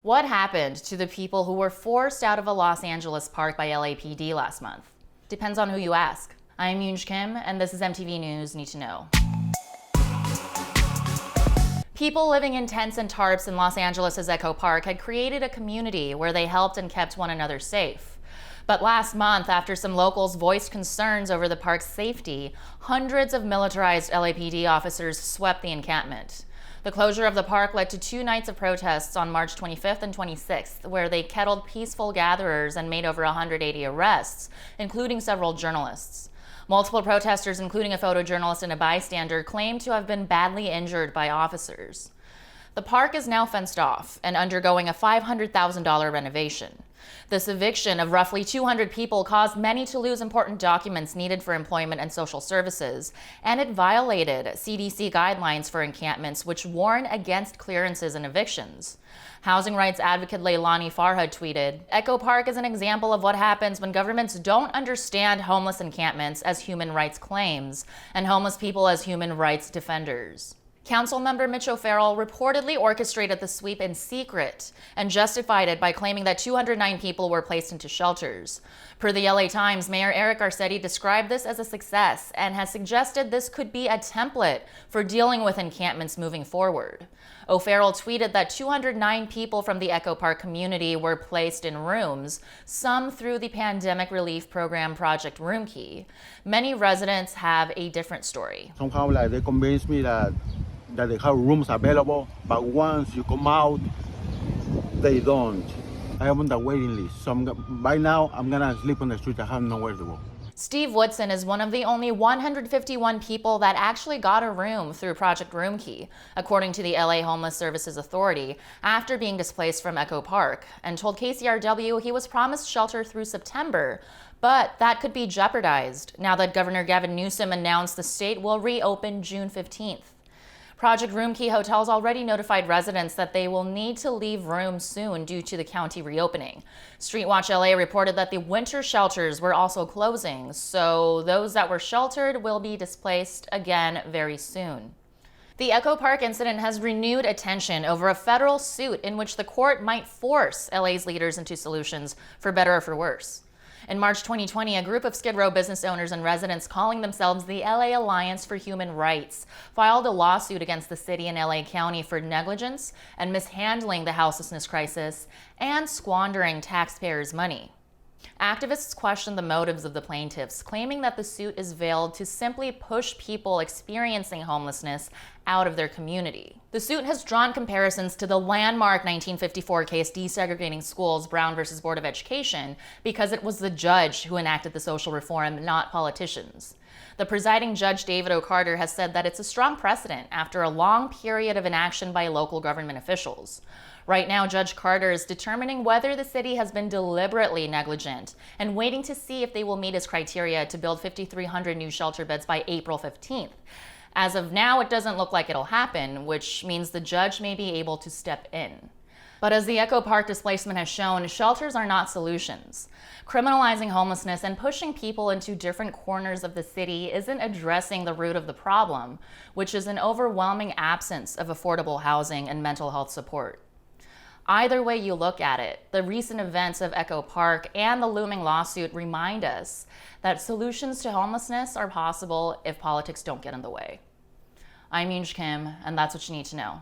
What happened to the people who were forced out of a Los Angeles park by LAPD last month? Depends on who you ask. I'm Yoonj Kim, and this is MTV News Need to Know. People living in tents and tarps in Los Angeles' Echo Park had created a community where they helped and kept one another safe. But last month, after some locals voiced concerns over the park's safety, hundreds of militarized LAPD officers swept the encampment. The closure of the park led to 2 nights of protests on March 25th and 26th, where they kettled peaceful gatherers and made over 180 arrests, including several journalists. Multiple protesters, including a photojournalist and a bystander, claimed to have been badly injured by officers. The park is now fenced off and undergoing a $500,000 renovation. This eviction of roughly 200 people caused many to lose important documents needed for employment and social services, and it violated CDC guidelines for encampments, which warn against clearances and evictions. Housing rights advocate Leilani Farhad tweeted, "Echo Park is an example of what happens when governments don't understand homeless encampments as human rights claims and homeless people as human rights defenders." Councilmember Mitch O'Farrell reportedly orchestrated the sweep in secret and justified it by claiming that 209 people were placed into shelters. Per the LA Times, Mayor Eric Garcetti described this as a success and has suggested this could be a template for dealing with encampments moving forward. O'Farrell tweeted that 209 people from the Echo Park community were placed in rooms, some through the pandemic relief program Project Roomkey. Many residents have a different story. Somehow they convinced me that they have rooms available, but once you come out, they don't. I am on the waiting list, so by now I'm gonna sleep on the street. I have nowhere to go. Steve Woodson is one of the only 151 people that actually got a room through Project Roomkey, according to the LA Homeless Services Authority, after being displaced from Echo Park, and told KCRW he was promised shelter through September, but that could be jeopardized now that Governor Gavin Newsom announced the state will reopen June 15th. Project Roomkey hotels already notified residents that they will need to leave rooms soon due to the county reopening. Streetwatch LA reported that the winter shelters were also closing, so those that were sheltered will be displaced again very soon. The Echo Park incident has renewed attention over a federal suit in which the court might force LA's leaders into solutions for better or for worse. In March 2020, a group of Skid Row business owners and residents calling themselves the LA Alliance for Human Rights filed a lawsuit against the city and LA County for negligence and mishandling the houselessness crisis and squandering taxpayers' money. Activists questioned the motives of the plaintiffs, claiming that the suit is veiled to simply push people experiencing homelessness out of their community. The suit has drawn comparisons to the landmark 1954 case desegregating schools, Brown versus Board of Education, because it was the judge who enacted the social reform, not politicians. The presiding judge, David O. Carter, has said that it's a strong precedent after a long period of inaction by local government officials. Right now, Judge Carter is determining whether the city has been deliberately negligent and waiting to see if they will meet his criteria to build 5,300 new shelter beds by April 15th. As of now, it doesn't look like it'll happen, which means the judge may be able to step in. But as the Echo Park displacement has shown, shelters are not solutions. Criminalizing homelessness and pushing people into different corners of the city isn't addressing the root of the problem, which is an overwhelming absence of affordable housing and mental health support. Either way you look at it, the recent events of Echo Park and the looming lawsuit remind us that solutions to homelessness are possible if politics don't get in the way. I'm Yoonj Kim, and that's what you need to know.